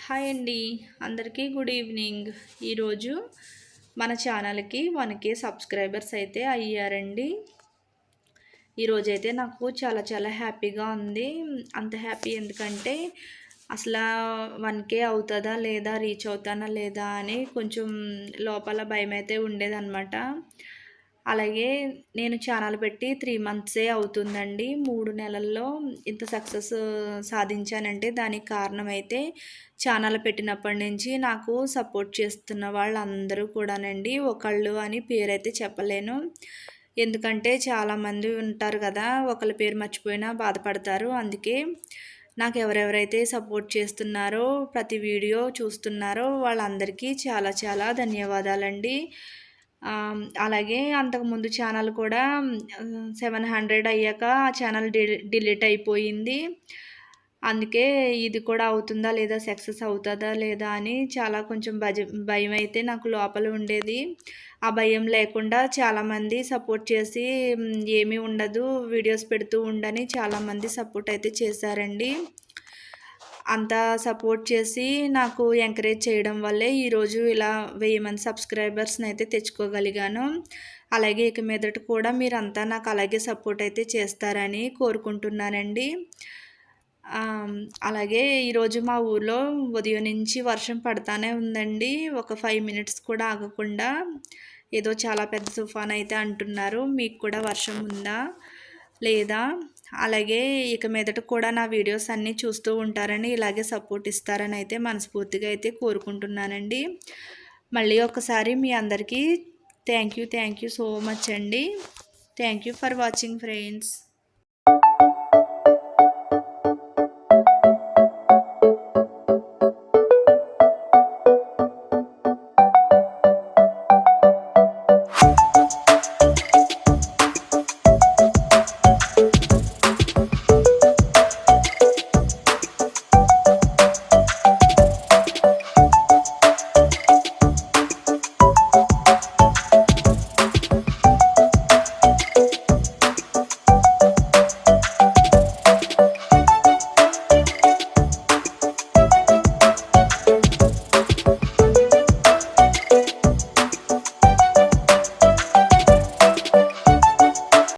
Hi అండి, అందరికీ good evening. ఈరోజు మన ఛానల్కి 1K సబ్స్క్రైబర్స్ అయితే అయ్యారండి. ఈరోజైతే నాకు చాలా చాలా హ్యాపీగా ఉంది. అంత హ్యాపీ ఎందుకంటే అసలు 1K అవుతుందా లేదా, రీచ్ అవుతానా లేదా అని కొంచెం లోపల భయం అయితే ఉండేదన్నమాట. అలాగే నేను ఛానల్ పెట్టి 3 మంత్సే అవుతుందండి. 3 నెలల్లో ఇంత సక్సెస్ సాధించానంటే దానికి కారణం అయితే ఛానల్ పెట్టినప్పటి నుంచి నాకు సపోర్ట్ చేస్తున్న వాళ్ళందరూ కూడానండి. ఒకళ్ళు అని పేరైతే చెప్పలేను. ఎందుకంటే చాలామంది ఉంటారు కదా, ఒకళ్ళ పేరు మర్చిపోయినా బాధపడతారు. అందుకే నాకు ఎవరెవరైతే సపోర్ట్ చేస్తున్నారో, ప్రతి వీడియో చూస్తున్నారో వాళ్ళందరికీ చాలా చాలా ధన్యవాదాలండి. అలాగే అంతకుముందు ఛానల్ కూడా 700 అయ్యాక ఆ ఛానల్ డిలీట్ అయిపోయింది. అందుకే ఇది కూడా అవుతుందా లేదా, సక్సెస్ అవుతుందా లేదా అని చాలా కొంచెం భయం అయితే నాకు లోపల ఉండేది. ఆ భయం లేకుండా చాలామంది సపోర్ట్ చేసి ఏమీ ఉండదు, వీడియోస్ పెడుతూ ఉండని చాలామంది సపోర్ట్ అయితే చేశారండి. అంత సపోర్ట్ చేసి నాకు ఎంకరేజ్ చేయడం వల్లే ఈరోజు ఇలా 1000 మంది సబ్స్క్రైబర్స్ని అయితే తెచ్చుకోగలిగాను. అలాగే ఇక మీదట కూడా మీరంతా నాకు అలాగే సపోర్ట్ అయితే చేస్తారని కోరుకుంటున్నానండి. అలాగే ఈరోజు మా ఊర్లో ఉదయం నుంచి వర్షం పడతానే ఉందండి. ఒక 5 మినిట్స్ కూడా ఆగకుండా. ఏదో చాలా పెద్ద తుఫాన్ అయితే అంటున్నారు. మీకు కూడా వర్షం ఉందా లేదా? అలాగే ఇక మీదట కూడా నా వీడియోస్ అన్నీ చూస్తూ ఉంటారని, ఇలాగే సపోర్ట్ ఇస్తారని అయితే మనస్ఫూర్తిగా అయితే కోరుకుంటున్నానండి. మళ్ళీ ఒకసారి మీ అందరికీ థ్యాంక్ యూ సో మచ్ అండి. Thank you for watching friends.